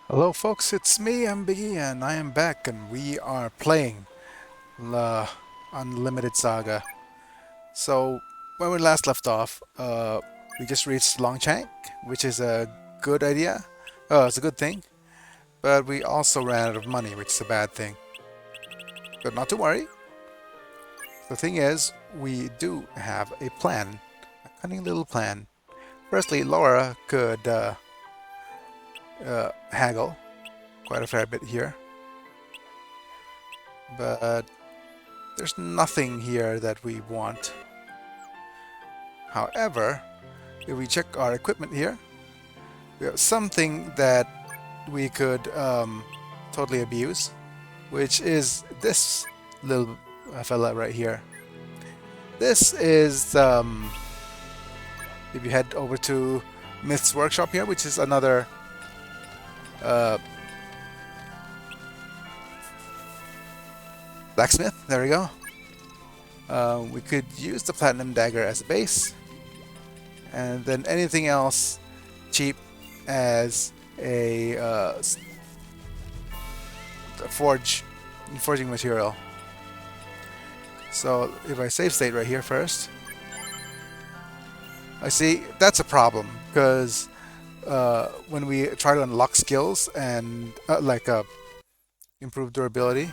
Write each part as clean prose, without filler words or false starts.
Hello folks, it's me, I'm Biggy, and I am back, and we are playing the Unlimited Saga. So, when we last left off, we just reached Longchank, which is a good idea. It's a good thing, but we also ran out of money, which is a bad thing. But not to worry. The thing is, we do have a plan, a cunning little plan. Firstly, Laura could haggle quite a fair bit here, but there's nothing here that we want. However, if we check our equipment here, we have something that we could totally abuse, which is this little fella right here. This is, if you head over to Myth's Workshop here, which is another uh, blacksmith, there we go. We could use the Platinum Dagger as a base, and then anything else cheap as a forging material. So if I save state right here first, I see that's a problem because when we try to unlock skills and improve durability,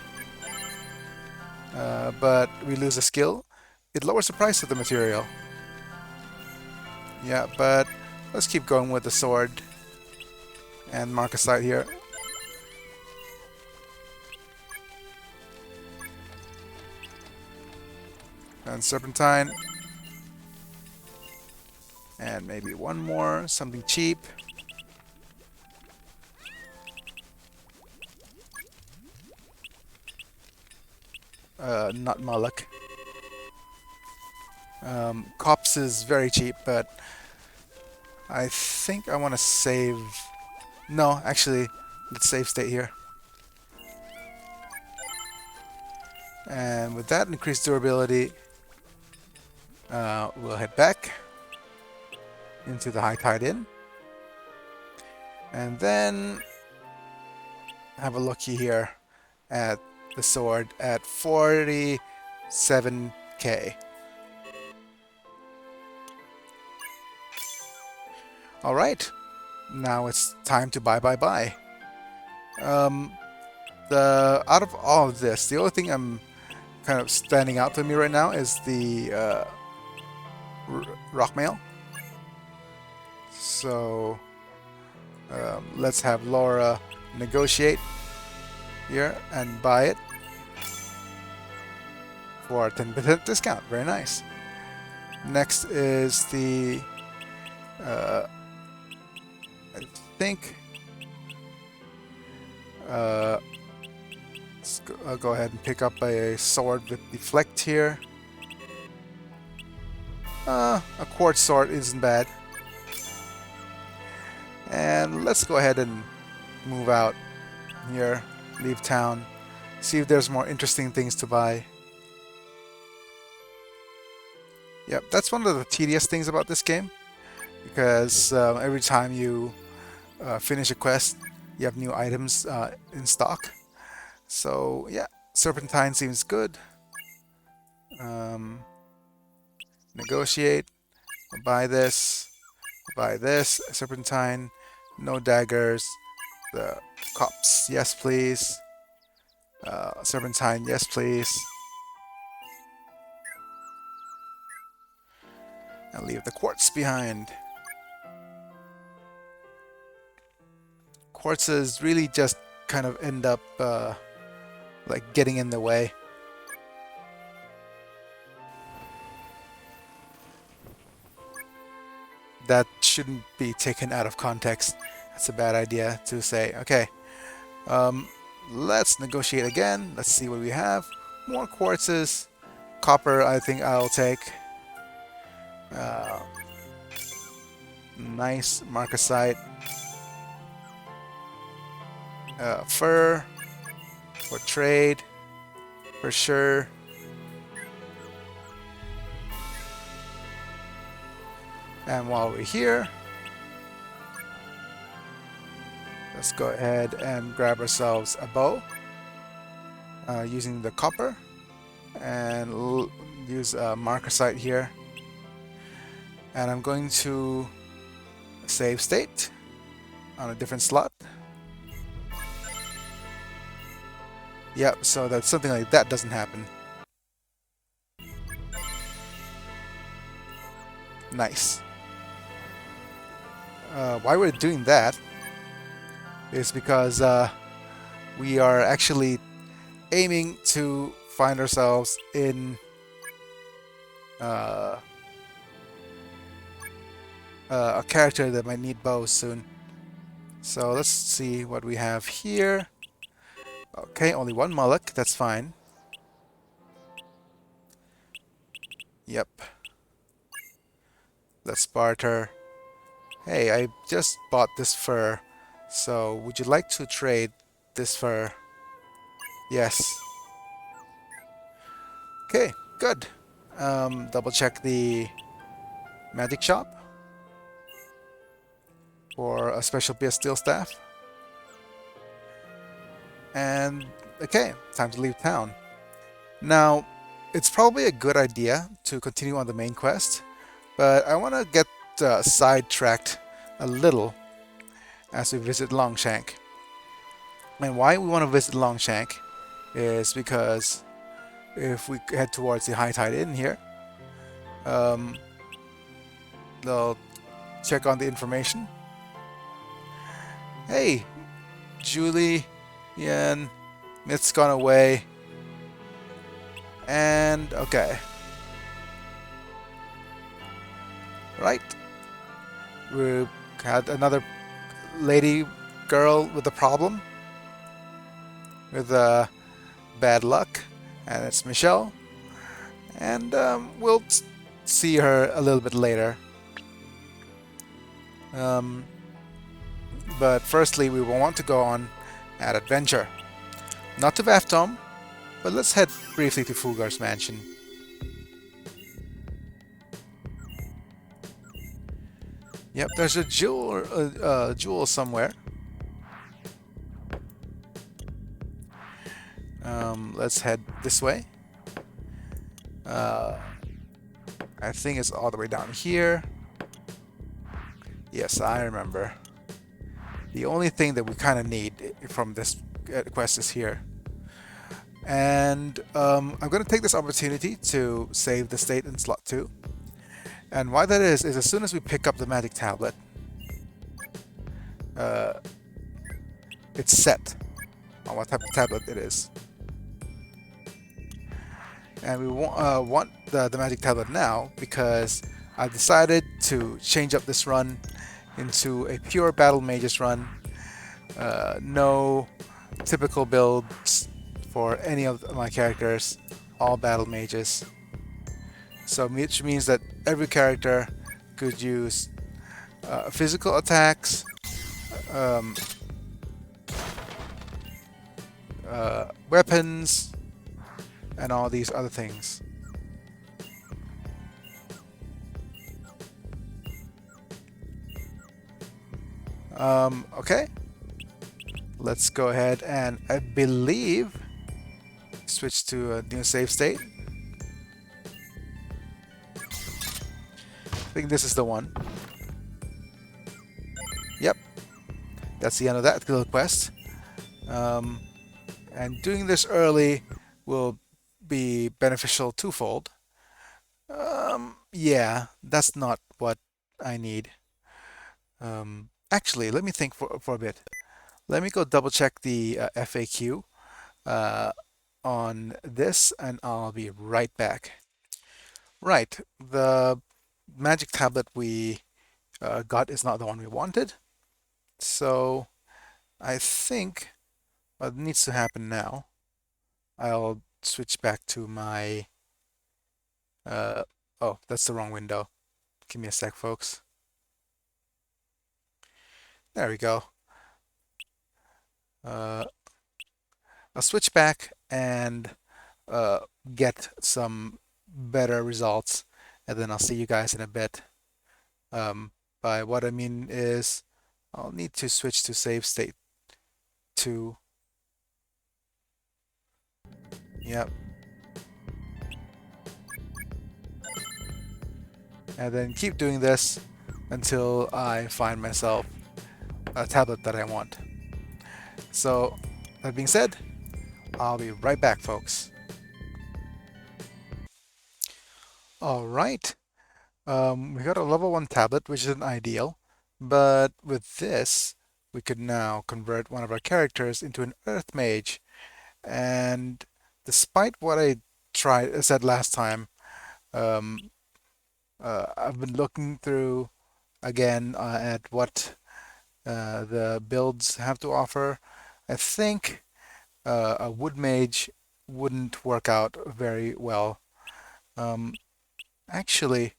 but we lose a skill, it lowers the price of the material. Yeah, but let's keep going with the sword and mark a site here. And serpentine. And maybe one more, something cheap. Not Moloch. Cops is very cheap, but I think I want to save... No, actually, let's save state here. And with that increased durability, we'll head back into the High Tide Inn. And then have a looky here at the sword at 47k. Alright, now it's time to buy. Out of all of this, the only thing I'm kind of standing out to me right now is the rock mail. So let's have Laura negotiate here and buy it for a 10% discount. Very nice. Next is the I think I'll go ahead and pick up a sword with deflect here. A quartz sword isn't bad. And let's go ahead and move out here, leave town, see if there's more interesting things to buy. Yep, that's one of the tedious things about this game, because every time you finish a quest, you have new items in stock. So yeah, serpentine seems good. Negotiate, buy this, serpentine, no daggers, the cops, yes please, serpentine, yes please, and leave the quartz behind. Quartzes really just kind of end up like getting in the way. That shouldn't be taken out of context. That's a bad idea to say. Okay, let's negotiate again. Let's see what we have. More quartzes. Copper, I think I'll take. Nice marcasite. Fur for trade, for sure. And while we're here, Let's go ahead and grab ourselves a bow using the copper and use a marker site here. And I'm going to save state on a different slot. Yep, so that something like that doesn't happen. Nice. Why we're doing that is because we are actually aiming to find ourselves in uh, a character that might need bows soon. So let's see what we have here. Okay, only one Mullock, that's fine. Yep. Let's barter. Hey, I just bought this fur, so would you like to trade this fur? Yes. Okay, good. Double check the magic shop for a special piece steel staff. And okay, time to leave town. Now, it's probably a good idea to continue on the main quest, but I want to get sidetracked a little as we visit Longshank. And why we want to visit Longshank is because if we head towards the High Tide Inn here, um, they'll check on the information. Hey, Julie, Ian, Myth's gone away. And okay. Right. We had another lady girl with a problem. With bad luck. And it's Michelle. And we'll see her a little bit later. But firstly, we will want to go on an adventure. Not to Vaftom, but let's head briefly to Fugar's mansion. Yep, there's a jewel somewhere. Let's head this way. I think it's all the way down here. Yes, I remember. The only thing that we kind of need from this quest is here. And I'm going to take this opportunity to save the state in slot 2. And why that is as soon as we pick up the magic tablet, it's set on what type of tablet it is. And we want the magic tablet now because I've decided to change up this run into a pure battle mages run. No typical builds for any of my characters, all battle mages. So which means that every character could use physical attacks, weapons, and all these other things. Okay, let's go ahead and I believe switch to a new save state. I think this is the one. Yep, that's the end of that little quest. And doing this early will be beneficial twofold. Yeah, that's not what I need. Actually, let me think for a bit. Let me go double check the FAQ on this and I'll be right back. Right, the magic tablet we got is not the one we wanted. So I think what needs to happen now, I'll switch back to my oh, that's the wrong window. Give me a sec, folks. There we go. I'll switch back and get some better results, and then I'll see you guys in a bit. By what I mean is, I'll need to switch to save state 2. Yep. And then keep doing this until I find myself a tablet that I want. So, that being said, I'll be right back, folks. Alright, we got a level 1 tablet, which isn't ideal, but with this, we could now convert one of our characters into an Earth Mage. And despite what I said last time, um, I've been looking through again at what the builds have to offer. I think a Wood Mage wouldn't work out very well. Um, Actually,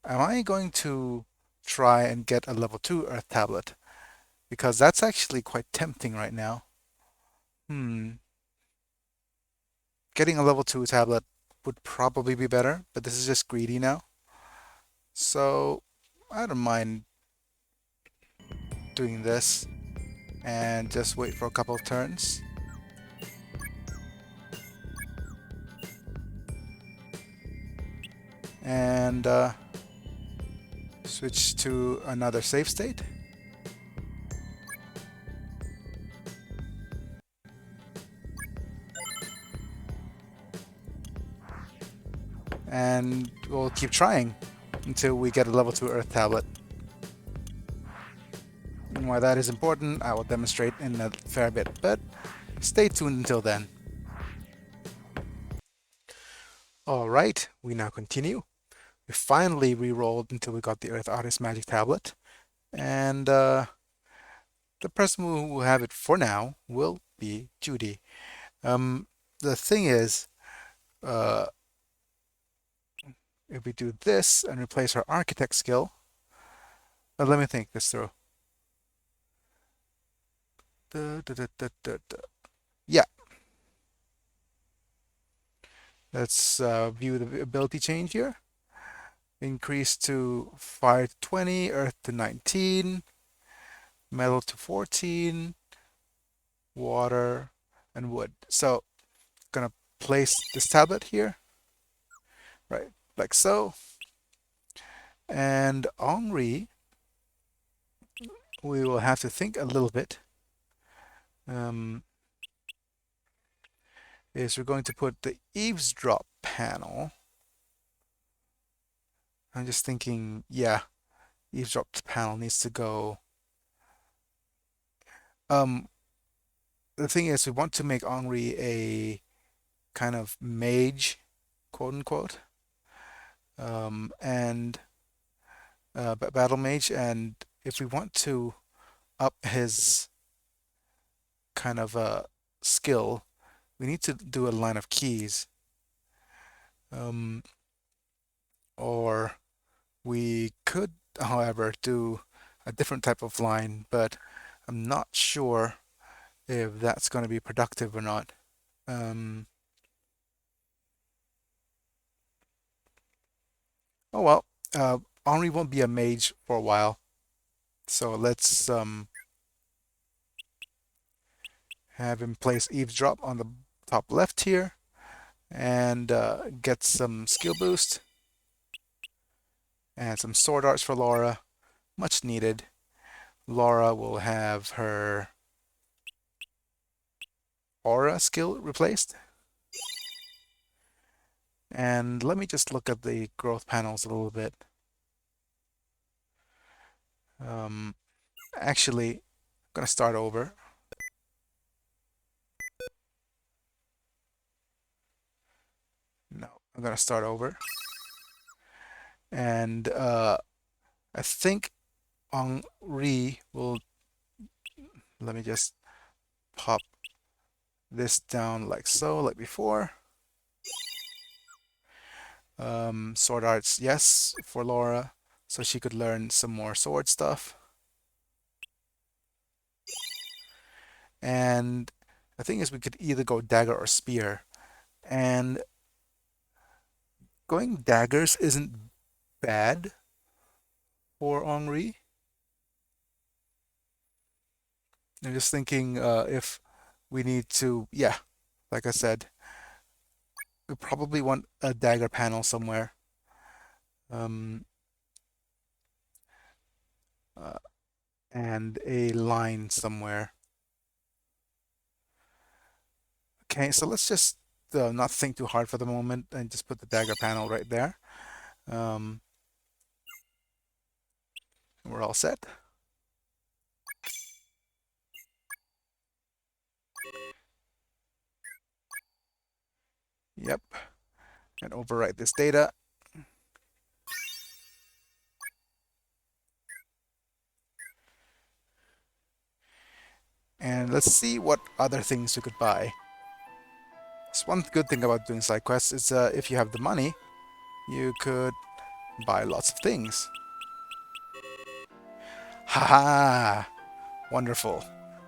am I going to try and get a level 2 Earth Tablet? Because that's actually quite tempting right now. Hmm. Getting a level 2 tablet would probably be better, but this is just greedy now. So I don't mind doing this and just wait for a couple of turns. And switch to another save state. And we'll keep trying until we get a level 2 Earth tablet. And why that is important, I will demonstrate in a fair bit, but stay tuned until then. Alright, we now continue. We finally re-rolled until we got the Earth Artist Magic Tablet, and the person who will have it for now will be Judy. The thing is, uh, if we do this and replace our Architect skill, let me think this through. Yeah, let's view the ability change here. Increase to fire to 20, earth to 19, metal to 14, water, and wood. So, gonna place this tablet here, right, like so. And Henri, we will have to think a little bit. Is we're going to put the eavesdrop panel. I'm just thinking, yeah, eavesdrop panel needs to go. Um, the thing is, we want to make Henri a kind of mage, quote unquote, and battle mage. And if we want to up his kind of skill, we need to do a line of keys. Um, or we could, however, do a different type of line, but I'm not sure if that's going to be productive or not. Um, oh well, Henri won't be a mage for a while, so let's have him place eavesdrop on the top left here and get some skill boost and some sword arts for Laura, much needed. Laura will have her aura skill replaced. And let me just look at the growth panels a little bit. Um, Actually, I'm gonna start over. No, I'm gonna start over. And I think Henri will, let me just pop this down like so, like before. Sword arts, yes, for Laura, so she could learn some more sword stuff. And the thing is, we could either go dagger or spear. And going daggers isn't bad for Henri. I'm just thinking if we need to, yeah, like I said, we probably want a dagger panel somewhere. Um, uh, and a line somewhere. Okay, so let's just not think too hard for the moment and just put the dagger panel right there. Um, we're all set. Yep, and overwrite this data. And let's see what other things we could buy. So one good thing about doing side quests is if you have the money, you could buy lots of things. Haha! Wonderful.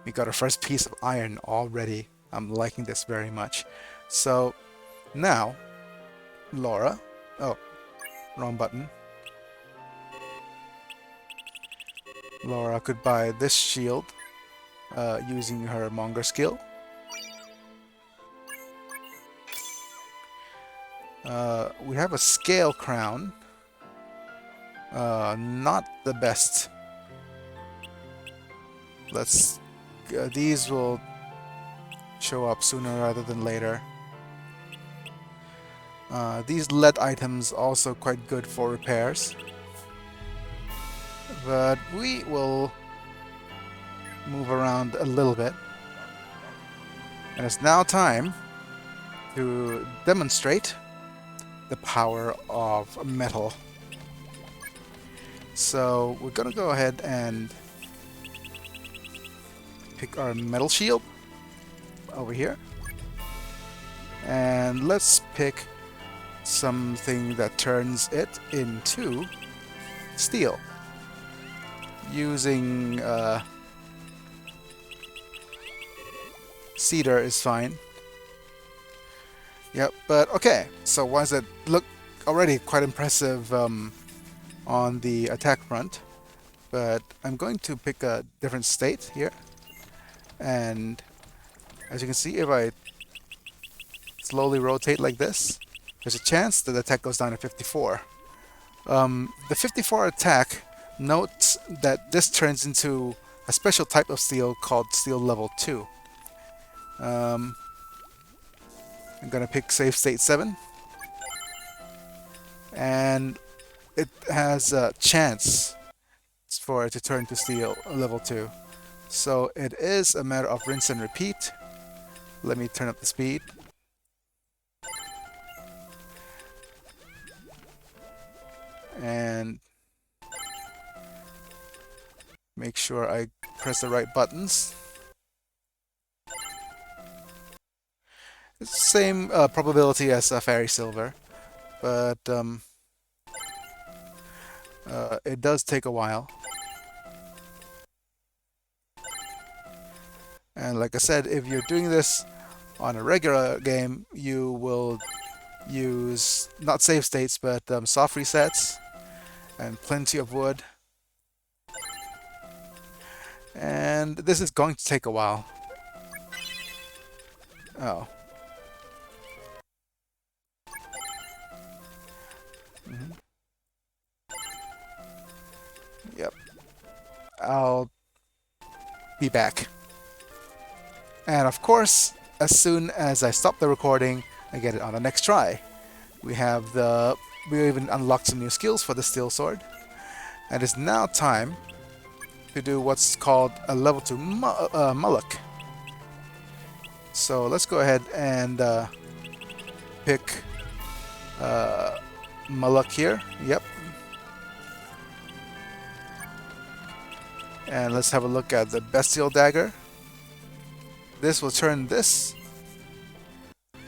We got our first piece of iron already. I'm liking this very much. So now, Laura. Oh, wrong button. Laura could buy this shield using her Monger skill. We have a scale crown. Not the best. Let's. These will show up sooner rather than later. These lead items also quite good for repairs. But we will move around a little bit. And it's now time to demonstrate the power of metal. So we're gonna go ahead and pick our metal shield over here. And let's pick something that turns it into steel. Using cedar is fine. Yep, but okay. So why does it look already quite impressive on the attack front? But I'm going to pick a different state here. And as you can see, if I slowly rotate like this, there's a chance that the attack goes down to 54. The 54 attack notes that this turns into a special type of steel called steel level 2. I'm gonna pick save state 7, and it has a chance for it to turn to steel level 2. So it is a matter of rinse and repeat. Let me turn up the speed. And make sure I press the right buttons. It's the same probability as fairy silver, but it does take a while. And like I said, if you're doing this on a regular game, you will use not save states, but soft resets and plenty of wood. And this is going to take a while. Oh. Mhm. Yep. I'll be back. And of course, as soon as I stop the recording, I get it on the next try. We even unlocked some new skills for the steel sword. And it's now time to do what's called a level 2 mullock. So let's go ahead and pick mullock here. Yep. And let's have a look at the bestial dagger. This will turn this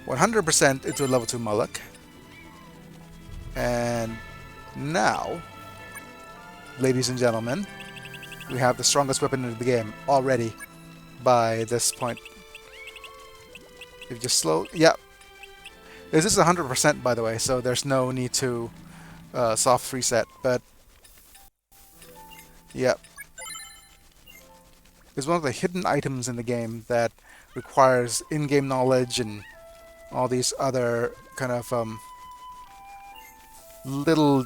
100% into a level 2 mullock. And now, ladies and gentlemen, we have the strongest weapon in the game already by this point. If you just slow... Yeah. This is 100% by the way, so there's no need to soft reset, but... Yep. is one of the hidden items in the game that requires in-game knowledge and all these other kind of little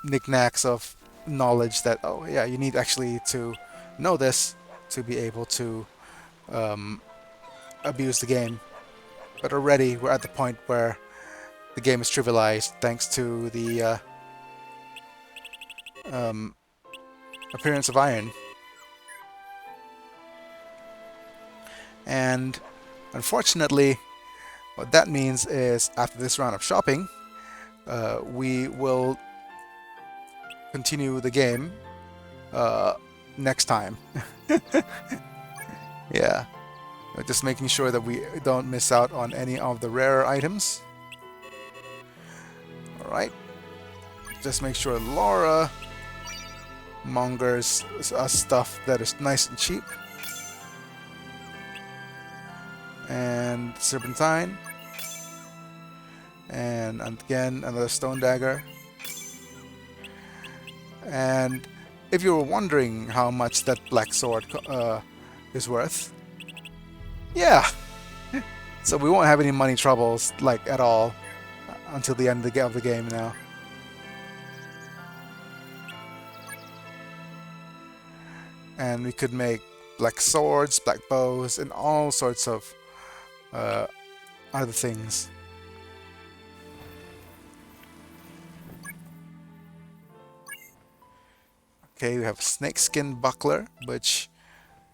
knickknacks of knowledge that, oh yeah, you need actually to know this to be able to um, abuse the game. But already we're at the point where the game is trivialized thanks to the um, appearance of iron. And unfortunately, what that means is after this round of shopping, we will continue the game next time. Yeah, just making sure that we don't miss out on any of the rarer items. Alright, just make sure Laura mongers us stuff that is nice and cheap. And serpentine. And again, another stone dagger. And if you were wondering how much that black sword is worth, yeah. So we won't have any money troubles, like, at all until the end of the game now. And we could make black swords, black bows, and all sorts of other things. Okay, we have snakeskin buckler, which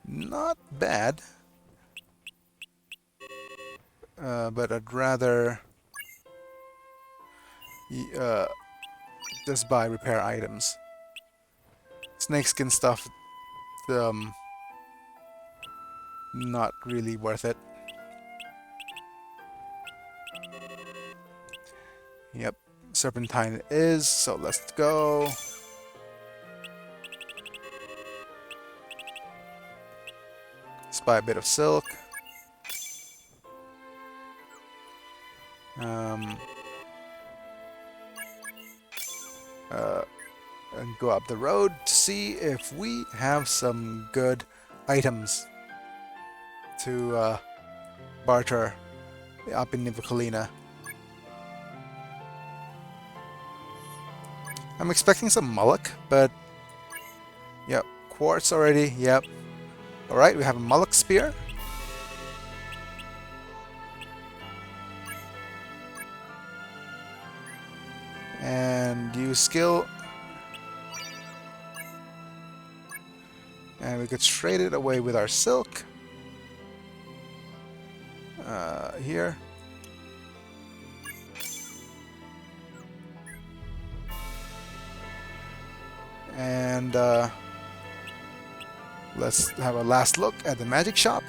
not bad, but I'd rather just buy repair items. Snakeskin stuff, not really worth it. Yep, serpentine it is, so let's go. Let's buy a bit of silk. And go up the road to see if we have some good items to barter up in Nivocolina. I'm expecting some mullock, but yep, quartz already, yep. Alright, we have a mullock spear. And use skill. And we could trade it away with our silk. Here. And let's have a last look at the magic shop.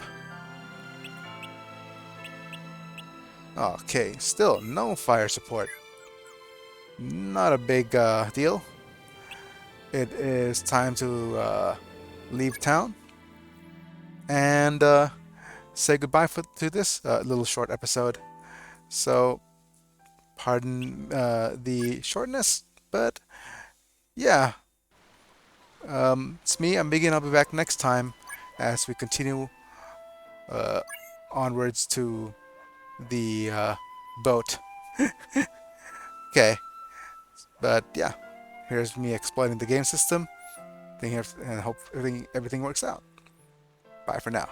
Okay, still no fire support. Not a big deal. It is time to leave town and say goodbye to this little short episode. So, pardon the shortness, but yeah. It's me, I'm Biggy, and I'll be back next time as we continue onwards to the boat. Okay, but yeah, here's me exploiting the game system, and hope everything works out. Bye for now.